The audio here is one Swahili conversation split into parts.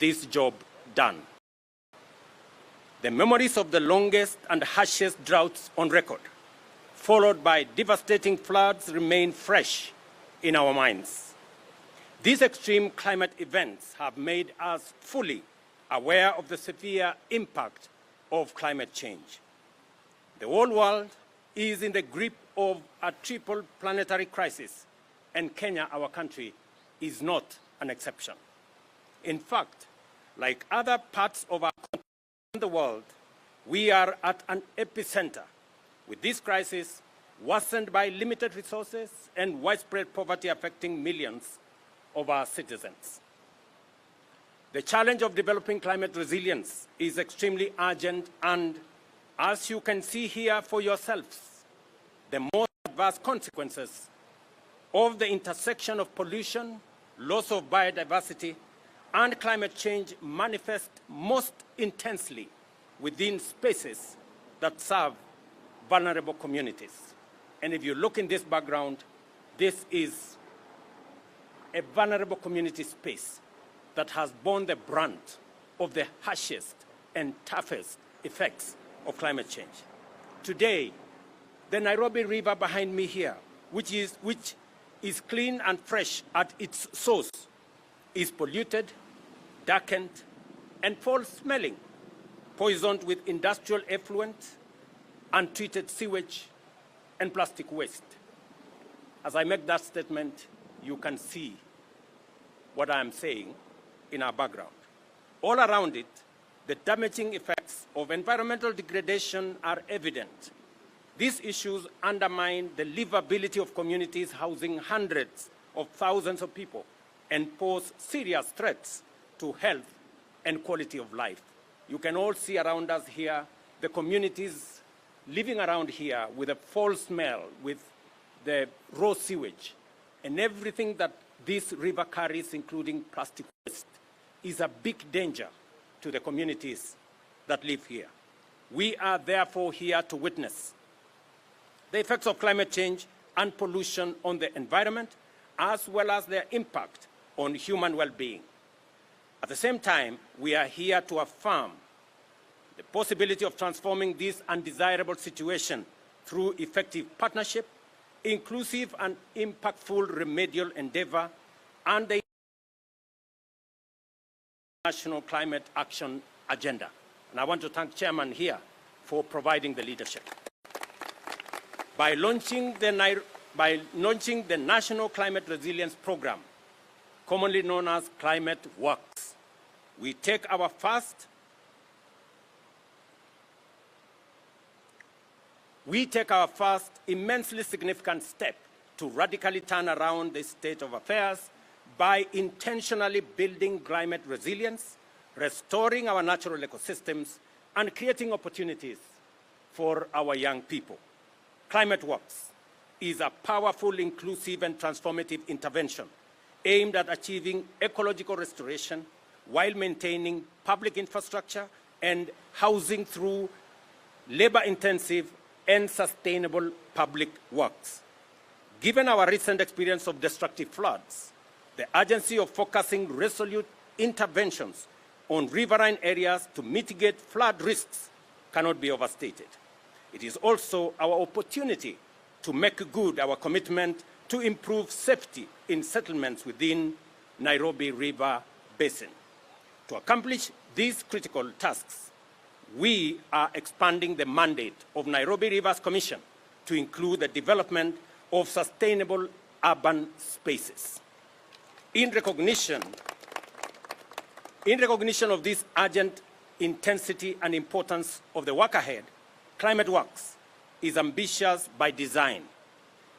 this job done. The memories of the longest and harshest droughts on record, followed by devastating floods, remain fresh in our minds. These extreme climate events have made us fully aware of the severe impact of climate change. The whole world is in the grip of a triple planetary crisis, and Kenya, our country, is not an exception. In fact, like other parts of our country and the world, we are at an epicenter, with this crisis worsened by limited resources and widespread poverty affecting millions of our citizens. The challenge of developing climate resilience is extremely urgent, and as you can see here for yourselves, the most adverse consequences of the intersection of pollution, loss of biodiversity, and climate change manifest most intensely within spaces that serve vulnerable communities. And if you look in this background, this is a vulnerable community space that has borne the brunt of the harshest and toughest effects of climate change. Today, the Nairobi River behind me here, which is clean and fresh at its source, is polluted, darkened, and foul-smelling, poisoned with industrial effluent, untreated sewage, and plastic waste. As I make that statement, you can see what I am saying in our background. All around it, the damaging effects of environmental degradation are evident. These issues undermine the livability of communities housing hundreds of thousands of people and pose serious threats to health and quality of life. You can all see around us here the communities living around here with a foul smell, with the raw sewage, and everything that this river carries, including plastic waste, is a big danger to the communities that live here. We are therefore here to witness the effects of climate change and pollution on the environment, as well as their impact on human well-being. At the same time, we are here to affirm the possibility of transforming this undesirable situation through effective partnership, inclusive and impactful remedial endeavor, and the National Climate Action Agenda. And I want to thank Chairman here for providing the leadership. By launching the National Climate Resilience Program, commonly known as Climate Works, we take our first immensely significant step to radically turn around the state of affairs by intentionally building climate resilience, restoring our natural ecosystems, and creating opportunities for our young people. Climate Works is a powerful, inclusive, and transformative intervention aimed at achieving ecological restoration while maintaining public infrastructure and housing through labor-intensive and sustainable public works. Given our recent experience of destructive floods, the urgency of focusing resolute interventions on riverine areas to mitigate flood risks cannot be overstated. It is also our opportunity to make good our commitment to improve safety in settlements within Nairobi River Basin. To accomplish these critical tasks, we are expanding the mandate of Nairobi Rivers Commission to include the development of sustainable urban spaces. In recognition of this urgent intensity and importance of the work ahead, Climate Works is ambitious by design.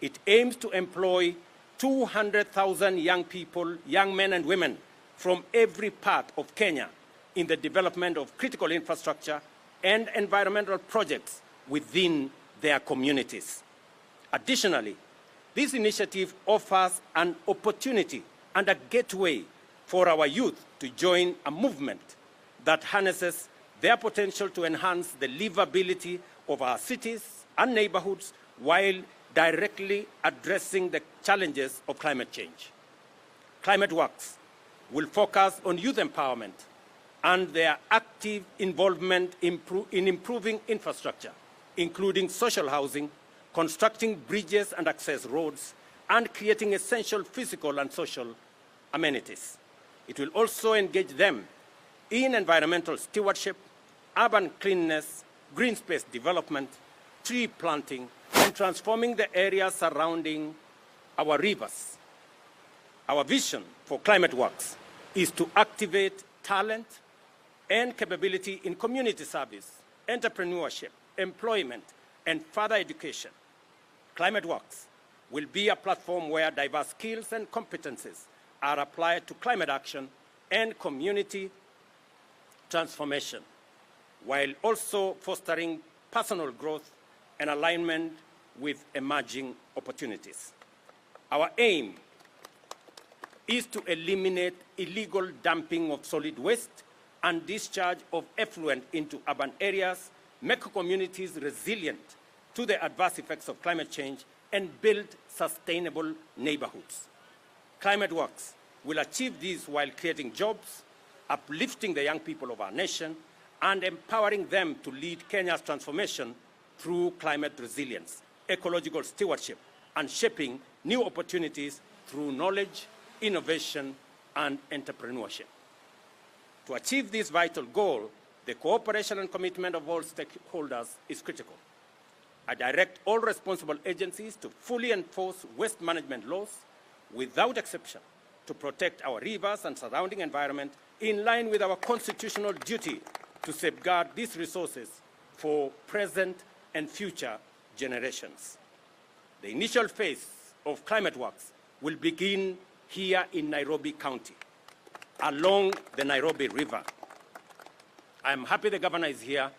It aims to employ 200,000 young people, young men and women from every part of Kenya in the development of critical infrastructure and environmental projects within their communities. Additionally, this initiative offers an opportunity and a gateway for our youth to join a movement that harnesses their potential to enhance the livability of our cities and neighborhoods while directly addressing the challenges of climate change. Climate Works will focus on youth empowerment and their active involvement in improving infrastructure, including social housing, constructing bridges and access roads, and creating essential physical and social amenities. It will also engage them in environmental stewardship, urban cleanliness, green space development, tree planting, and transforming the areas surrounding our rivers. Our vision for Climate Works is to activate talent and capability in community service, entrepreneurship, employment, and further education. Climate Works will be a platform where diverse skills and competencies are applied to climate action and community transformation, while also fostering personal growth and alignment with emerging opportunities. Our aim is to eliminate illegal dumping of solid waste and discharge of effluent into urban areas, make communities resilient to the adverse effects of climate change, and build sustainable neighborhoods. Climate Works will achieve this while creating jobs, uplifting the young people of our nation, and empowering them to lead Kenya's transformation through climate resilience, ecological stewardship, and shaping new opportunities through knowledge, innovation, and entrepreneurship. To achieve this vital goal, the cooperation and commitment of all stakeholders is critical. I direct all responsible agencies to fully enforce waste management laws without exception to protect our rivers and surrounding environment in line with our constitutional duty to safeguard these resources for present and future generations. The initial phase of Climate Works will begin here in Nairobi County, along the Nairobi River. I am happy the governor is here.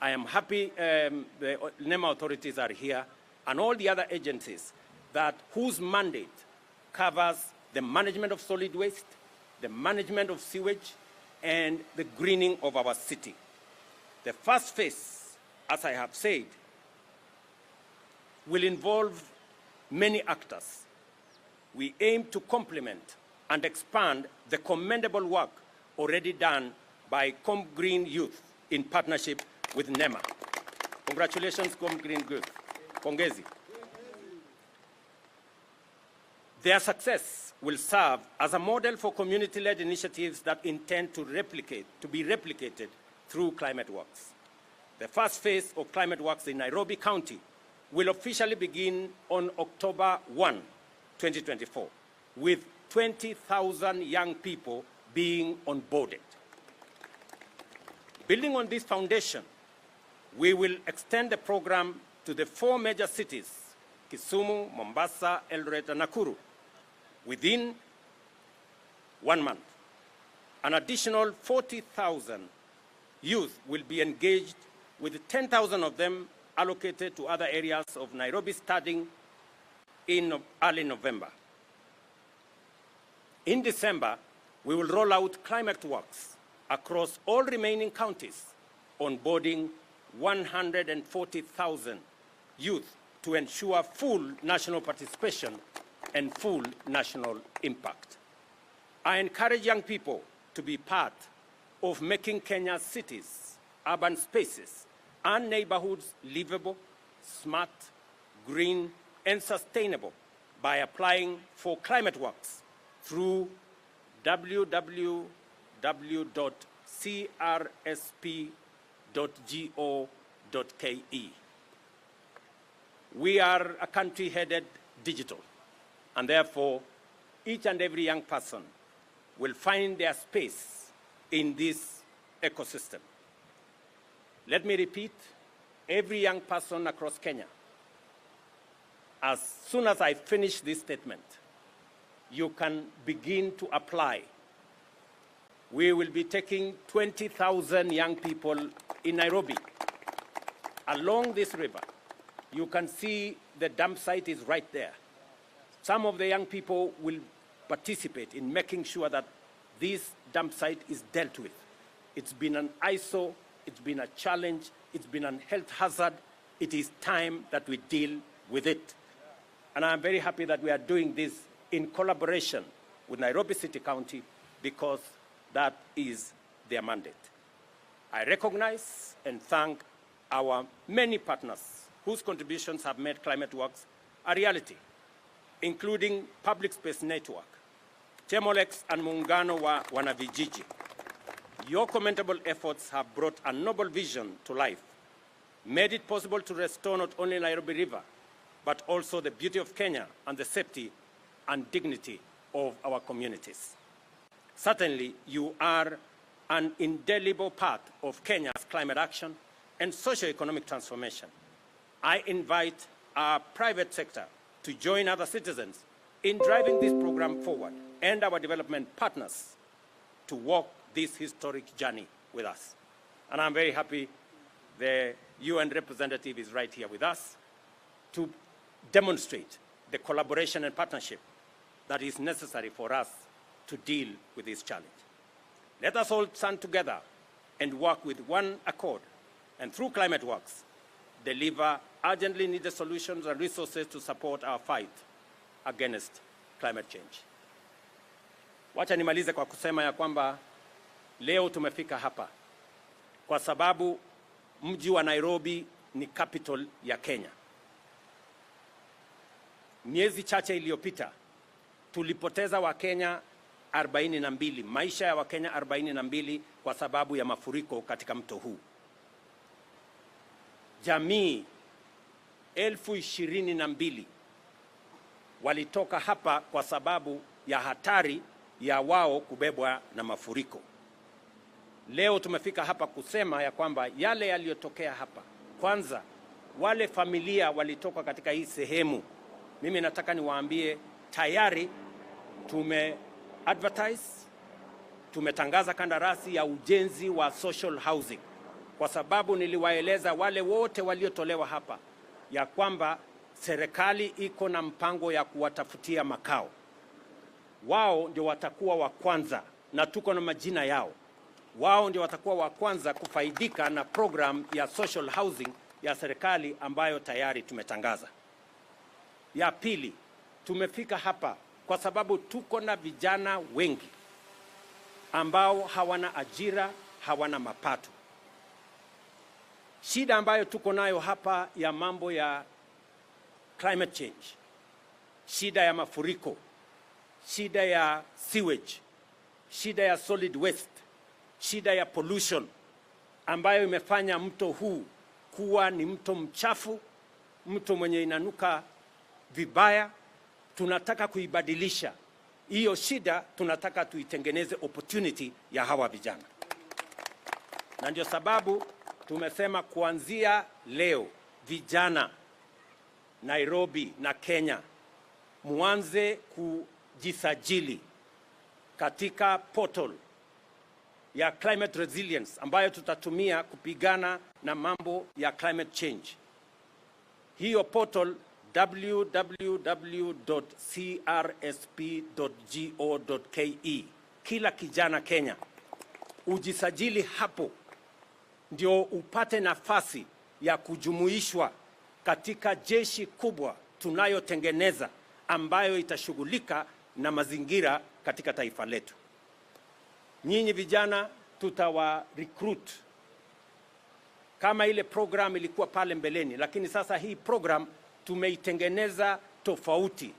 I am happy the NEMA authorities are here, and all the other agencies whose mandate covers the management of solid waste, the management of sewage, and the greening of our city. The first phase, as I have said, will involve many actors. We aim to complement and expand the commendable work already done by Com Green Youth in partnership with NEMA. Congratulations, Com Green Youth. Pongezi. Their success will serve as a model for community-led initiatives that intend to be replicated through Climate Works. The first phase of Climate Works in Nairobi County will officially begin on October 1, 2024, with 20,000 young people being onboarded. Building on this foundation, we will extend the program to the 4 major cities, Kisumu, Mombasa, Eldoret, and Nakuru, within 1 month. An additional 40,000 youth will be engaged, with 10,000 of them allocated to other areas of Nairobi starting in early November. In December, we will roll out Climate Works across all remaining counties, onboarding 140,000 youth to ensure full national participation and full national impact. I encourage young people to be part of making Kenya's cities, urban spaces, and neighborhoods livable, smart, green, and sustainable by applying for Climate Works through www.crsp.go.ke. We are a country headed digital, and therefore each and every young person will find their space in this ecosystem. Let me repeat, every young person across Kenya, as soon as I finish this statement, you can begin to apply. We will be taking 20,000 young people in Nairobi along this river. You can see the dump site is right there. Some of the young people will participate in making sure that this dump site is dealt with. It's been an eyesore, it's been a challenge, it's been a health hazard. It is time that we deal with it. And I'm very happy that we are doing this in collaboration with Nairobi City County, because that is their mandate. I recognize and thank our many partners whose contributions have made climate works a reality, including Public Space Network, Chemolex and Muungano wa Wanavijiji. Your commendable efforts have brought a noble vision to life, made it possible to restore not only Nairobi River, but also the beauty of Kenya and the safety and dignity of our communities. Certainly, you are an indelible part of Kenya's climate action and socio-economic transformation. I invite our private sector to join other citizens in driving this program forward and our development partners to walk this historic journey with us. And I'm very happy the UN representative is right here with us to demonstrate the collaboration and partnership that is necessary for us to deal with this challenge. Let us all stand together and work with one accord, and through Climate Works, deliver urgently needed solutions and resources to support our fight against climate change. Wacha nimalize kwa kusema ya kwamba leo tumefika hapa kwa sababu mji wa Nairobi ni capital ya Kenya. Miezi chache iliyopita tulipoteza Wakenya 42, maisha ya Wakenya 42 kwa sababu ya mafuriko katika mto huu. Jamii 22,000 walitoka hapa kwa sababu ya hatari ya wao kubebwa na mafuriko. Leo tumefika hapa kusema ya kwamba yale yaliyotokea hapa, kwanza wale familia walitoka katika hii sehemu, mimi nataka niwaambie tayari tumetangaza kandarasi ya ujenzi wa social housing, kwa sababu niliwaeleza wale wote waliotolewa hapa ya kwamba serikali iko na mpango ya kuwatafutia makao. Wao ndio watakuwa wa kwanza, na tuko na majina yao. Wao ndio watakuwa wa kwanza kufaidika na program ya social housing ya serikali ambayo tayari tumetangaza. Ya pili, tumefika hapa kwa sababu tuko na vijana wengi ambao hawana ajira, hawana mapato. Shida ambayo tuko nayo hapa ya mambo ya climate change, shida ya mafuriko, shida ya sewage, shida ya solid waste, shida ya pollution ambayo imefanya mto huu kuwa ni mto mchafu, mto mwenye inanuka vibaya. Tunataka kuibadilisha hiyo shida, tunataka tuitengeneze opportunity ya hawa vijana. Na ndio sababu tumesema kuanzia leo vijana Nairobi na Kenya muanze kujisajili katika portal ya climate resilience ambayo tutatumia kupigana na mambo ya climate change. Hiyo portal www.crsp.go.ke. Kila kijana Kenya ujisajili hapo ndio upate nafasi ya kujumuishwa katika jeshi kubwa tunayotengeneza ambayo itashughulika na mazingira katika taifa letu. Nyinyi vijana tutawa recruit kama ile program ilikuwa pale mbeleni, lakini sasa hii program tumeitengeneza tofauti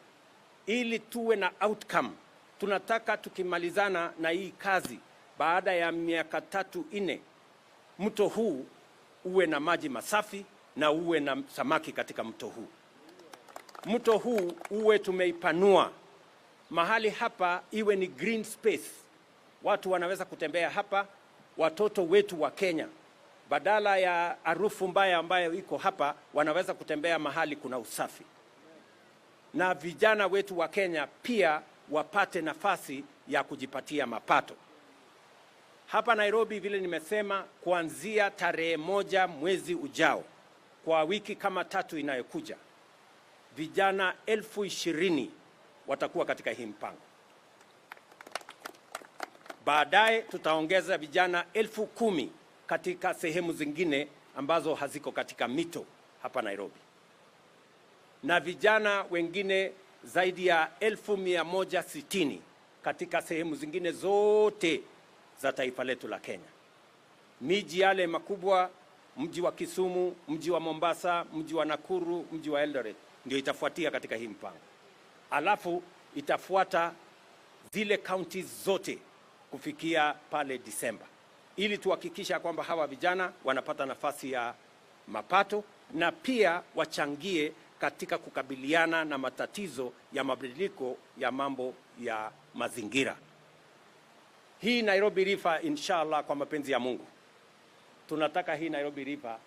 ili tuwe na outcome. Tunataka tukimalizana na hii kazi baada ya miaka 3-4 mto huu uwe na maji masafi na uwe na samaki katika mto huu. Mto huu uwe tumeipanua mahali hapa iwe ni green space. Watu wanaweza kutembea hapa, watoto wetu wa Kenya badala ya harufu mbaya ambayo iko hapa wanaweza kutembea mahali kuna usafi. Na vijana wetu wa Kenya pia wapate nafasi ya kujipatia mapato. Hapa Nairobi vile nimesema, kuanzia tarehe 1 mwezi ujao, kwa wiki kama 3 inayokuja, vijana 20,000 watakuwa katika hii mpango. Baadaye tutaongeza vijana 10,000 katika sehemu zingine ambazo haziko katika mito hapa Nairobi. Na vijana wengine zaidi ya 160 katika sehemu zingine zote za taifa letu la Kenya. Miji yale makubwa, mji wa Kisumu, mji wa Mombasa, mji wa Nakuru, mji wa Eldoret ndio itafuatia katika hii mpango. Alafu itafuata zile counties zote kufikia pale Disemba, ili tuhakikisha kwamba hawa vijana wanapata nafasi ya mapato na pia wachangie katika kukabiliana na matatizo ya mabadiliko ya mambo ya mazingira. Hii Nairobi River, inshallah, kwa mapenzi ya Mungu, tunataka hii Nairobi River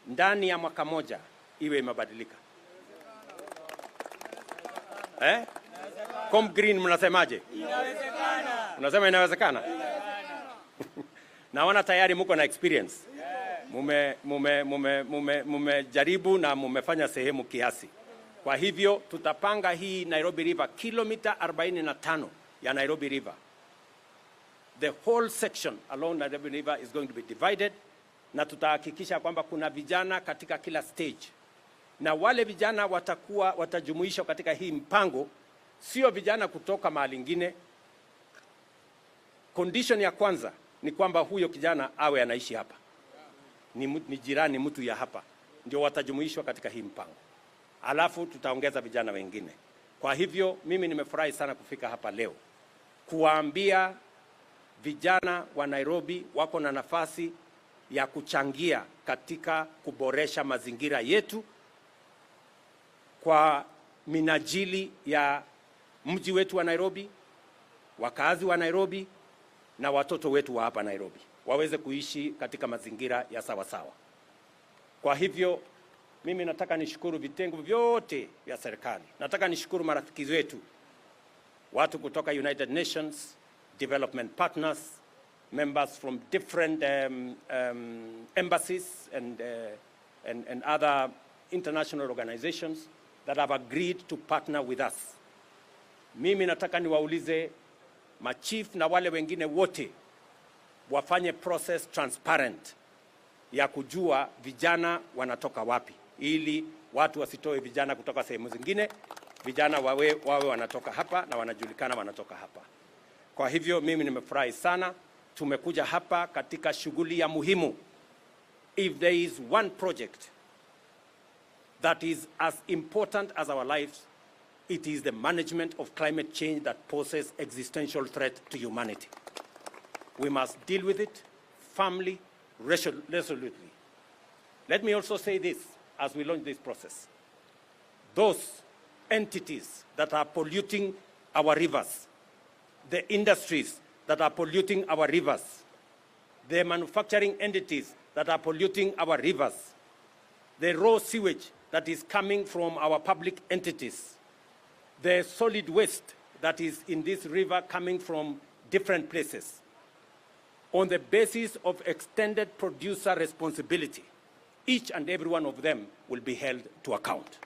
ndani ya mwaka moja iwe imebadilika. Com Green mnasemaje? Inawezekana. Unasema inawezekana? Naona tayari mko na experience. Mumejaribu na mumefanya sehemu kiasi. Kwa hivyo tutapanga hii Nairobi River kilomita 45 ya Nairobi River. The whole section along Nairobi River is going to be divided, na tutahakikisha kwamba kuna vijana katika kila stage. Na wale vijana watajumuishwa katika hii mpango, sio vijana kutoka mahali ingine. Condition ya kwanza ni kwamba huyo kijana awe anaishi hapa, ni jirani, mtu ya hapa, ndio watajumuishwa katika hii mpango. Alafu tutaongeza vijana wengine. Kwa hivyo mimi nimefurahi sana kufika hapa leo kuwaambia vijana wa Nairobi wako na nafasi ya kuchangia katika kuboresha mazingira yetu kwa minajili ya mji wetu wa Nairobi, wakazi wa Nairobi na watoto wetu wa hapa Nairobi waweze kuishi katika mazingira ya sawa sawa. Kwa hivyo mimi nataka nishukuru vitengo vyote vya serikali. Nataka nishukuru marafiki wetu, watu kutoka United Nations, development partners, members from different embassies and other international organizations that have agreed to partner with us. Mimi nataka niwaulize machief na wale wengine wote wafanye process transparent ya kujua vijana wanatoka wapi, ili watu wasitoe vijana kutoka sehemu zingine. Vijana wawe wanatoka hapa na wanajulikana wanatoka hapa. Kwa hivyo mimi nimefurahi sana. Tumekuja hapa katika shughuli ya muhimu. If there is one project that is as important as our lives, it is the management of climate change that poses existential threat to humanity. We must deal with it firmly, resolutely. Let me also say this as we launch this process. Those entities that are polluting our rivers, the industries that are polluting our rivers, the manufacturing entities that are polluting our rivers, the raw sewage that is coming from our public entities, the solid waste that is in this river coming from different places, on the basis of extended producer responsibility, each and every one of them will be held to account.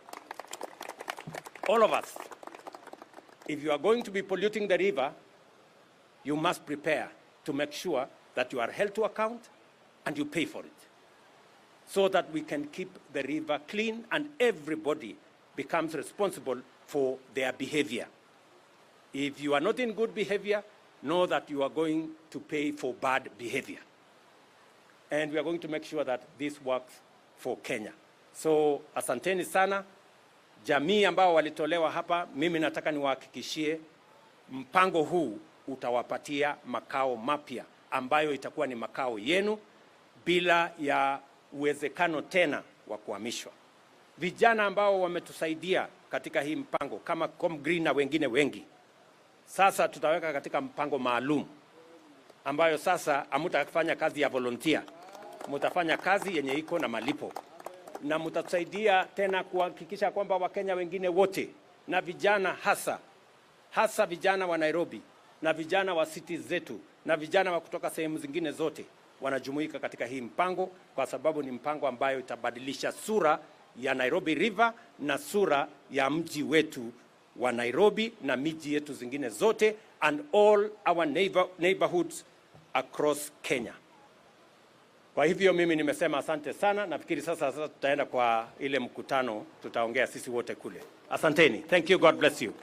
All of us, if you are going to be polluting the river, you must prepare to make sure that you are held to account and you pay for it, so that we can keep the river clean and everybody becomes responsible for their behavior. If you are not in good behavior, know that you are going to pay for bad behavior. And we are going to make sure that this works for Kenya. So asanteni sana. Jamii ambao walitolewa hapa, mimi nataka niwahakikishie mpango huu utawapatia makao mapya ambayo itakuwa ni makao yenu bila ya uwezekano tena wa kuhamishwa. Vijana ambao wametusaidia katika hii mpango kama Com Green na wengine wengi, sasa tutaweka katika mpango maalum ambayo sasa hamutafanya kazi ya volunteer, mutafanya kazi yenye iko na malipo, na mutatusaidia tena kuhakikisha kwamba Wakenya wengine wote na vijana hasa vijana wa Nairobi na vijana wa cities zetu na vijana wa kutoka sehemu zingine zote wanajumuika katika hii mpango, kwa sababu ni mpango ambayo itabadilisha sura ya Nairobi River na sura ya mji wetu wa Nairobi na miji yetu zingine zote and all our neighborhoods across Kenya. Kwa hivyo mimi nimesema asante sana. Nafikiri sasa tutaenda kwa ile mkutano, tutaongea sisi wote kule. Asanteni. Thank you. God bless you.